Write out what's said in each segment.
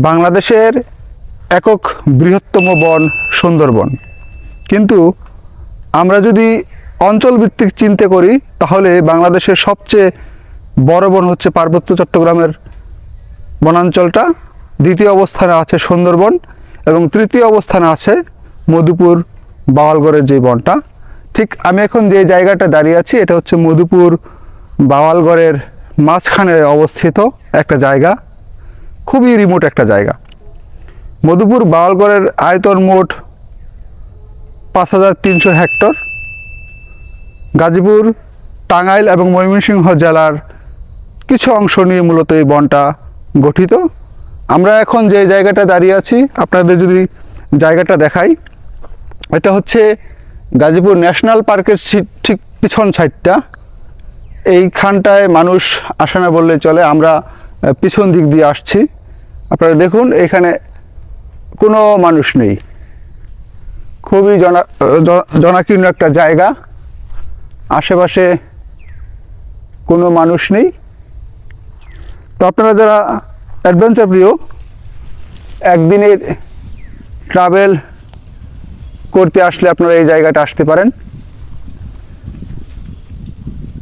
বাংলাদেশের একক বৃহত্তম বন সুন্দরবন, কিন্তু আমরা যদি অঞ্চল ভিত্তিক চিন্তা করি তাহলে বাংলাদেশের সবচেয়ে বড় বন হচ্ছে পার্বত্য চট্টগ্রামের বনাঞ্চলটা, দ্বিতীয় অবস্থানে আছে সুন্দরবন এবং তৃতীয় অবস্থানে আছে মধুপুর বাওয়ালগড়ের যে বনটা। ঠিক আমি এখন যে জায়গাটা দাঁড়িয়ে আছি এটা হচ্ছে মধুপুর বাওয়ালগড়ের মাঝখানে অবস্থিত একটা জায়গা, খুবই রিমোট একটা জায়গা। মধুপুর বাওয়ালগড়ের আয়তন মোট 5300 হেক্টর। গাজীপুর, টাঙ্গাইল এবং ময়মনসিংহ জেলার কিছু অংশ নিয়ে মূলত এই বনটা গঠিত। আমরা এখন যে জায়গাটা দাঁড়িয়ে আছি, আপনাদের যদি জায়গাটা দেখাই, এটা হচ্ছে গাজীপুর ন্যাশনাল পার্কের ঠিক পিছন সাইডটা। এইখানটায় মানুষ আসে না বললে চলে, আমরা পিছন দিক দিয়ে আসছি। আপনারা দেখুন এখানে কোনো মানুষ নেই, খুবই জনাকীর্ণ একটা জায়গা, আশেপাশে কোনো মানুষ নেই। তো আপনারা যারা অ্যাডভেঞ্চার প্রিয়, একদিনের ট্রাভেল করতে আসলে আপনারা এই জায়গাটা আসতে পারেন।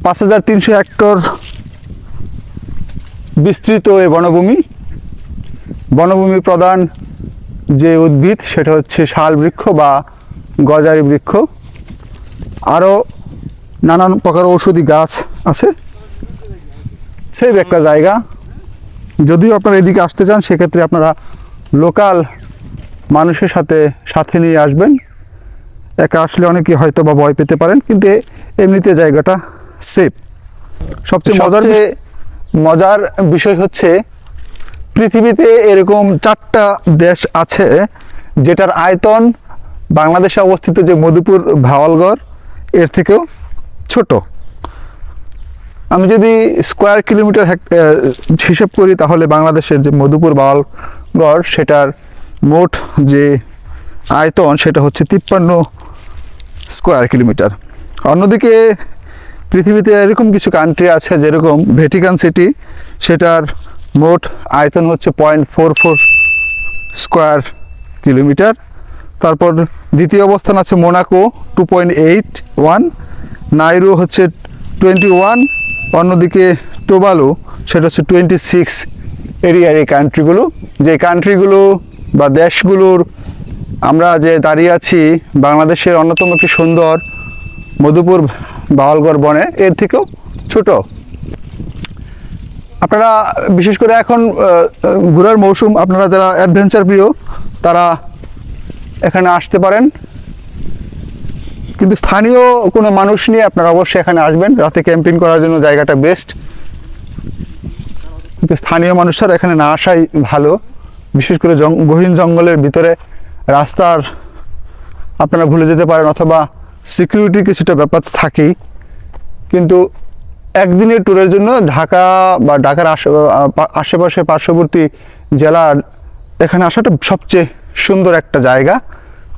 5300 হেক্টর বিস্তৃত এই বনভূমি প্রধান যে উদ্ভিদ সেটা হচ্ছে শাল বৃক্ষ বা গজারি বৃক্ষ, আরও নানান প্রকার ঔষধি গাছ আছে। সেই একটা জায়গা, যদিও আপনারা এদিকে আসতে চান সেক্ষেত্রে আপনারা লোকাল মানুষের সাথে নিয়ে আসবেন। একা আসলে অনেকে হয়তো বা ভয় পেতে পারেন, কিন্তু এমনিতে জায়গাটা সেফ। সবচেয়ে মজার বিষয় হচ্ছে পৃথিবীতে এরকম 4টা দেশ আছে যেটার আয়তন বাংলাদেশে অবস্থিত যে মধুপুর বাওয়ালগড় এর থেকেও ছোট। আমি যদি স্কোয়ার কিলোমিটার হিসেব করি তাহলে বাংলাদেশের যে মধুপুর বাওয়ালগড় সেটার মোট যে আয়তন সেটা হচ্ছে 53 স্কোয়ার কিলোমিটার। অন্যদিকে পৃথিবীতে এরকম কিছু কান্ট্রি আছে, যেরকম ভ্যাটিকান সিটি, সেটার মোট আয়তন হচ্ছে 0.44 স্কোয়ার কিলোমিটার। তারপর দ্বিতীয় অবস্থান আছে মোনাকো 2.81, নাইরো হচ্ছে 21, অন্যদিকে টোবালু সেটা হচ্ছে 26 এরিয়ার এই কান্ট্রিগুলো। যে কান্ট্রিগুলো বা দেশগুলোর আমরা যে দাঁড়িয়ে আছি বাংলাদেশের অন্যতম একটি সুন্দর মধুপুর বাওয়ালগড় বনে এর থেকেও ছোট। আপনারা বিশেষ করে এখন ঘোরার মৌসুম, আপনারা যারা অ্যাডভেঞ্চার প্রিয় তারা এখানে আসতে পারেন, কিন্তু স্থানীয় কোনো মানুষ নিয়ে আপনারা অবশ্যই এখানে আসবেন। রাতে ক্যাম্পিং করার জন্য জায়গাটা বেস্ট, কিন্তু স্থানীয় মানুষরা এখানে না আসাই ভালো। বিশেষ করে গহীন জঙ্গলের ভিতরে রাস্তার আপনারা ভুলে যেতে পারেন, অথবা সিকিউরিটির কিছুটা ব্যাপার থাকেই। কিন্তু একদিনের ট্যুরের জন্য ঢাকা বা ঢাকার আশেপাশে পার্শ্ববর্তী জেলার এখানে আসাটা সবচেয়ে সুন্দর একটা জায়গা।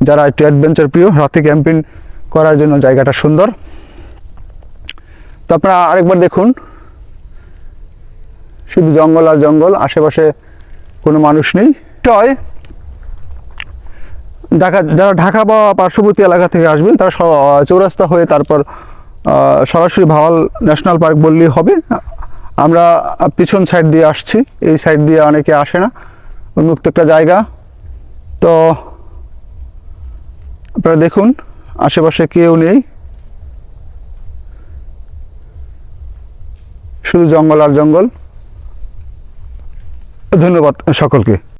যারা একটু অ্যাডভেঞ্চার প্রিয়, রাতে ক্যাম্পিং করার জন্য জায়গাটা সুন্দর। তো আপনারা আরেকবার দেখুন, শুধু জঙ্গল আর জঙ্গল, আশেপাশে কোনো মানুষ নেই। যারা ঢাকা বা পার্শ্ববর্তী এলাকা থেকে আসবেন তারা চৌরাস্তা হয়ে তারপর সরাসরি ভাওয়াল ন্যাশনাল পার্ক বললেই হবে। আমরা পিছন সাইড দিয়ে আসছি, এই সাইড দিয়ে অনেকে আসে না, উন্মুক্ত একটা জায়গা। তো আপনারা দেখুন আশেপাশে কেউ নেই, শুধু জঙ্গল আর জঙ্গল। ধন্যবাদ সকলকে।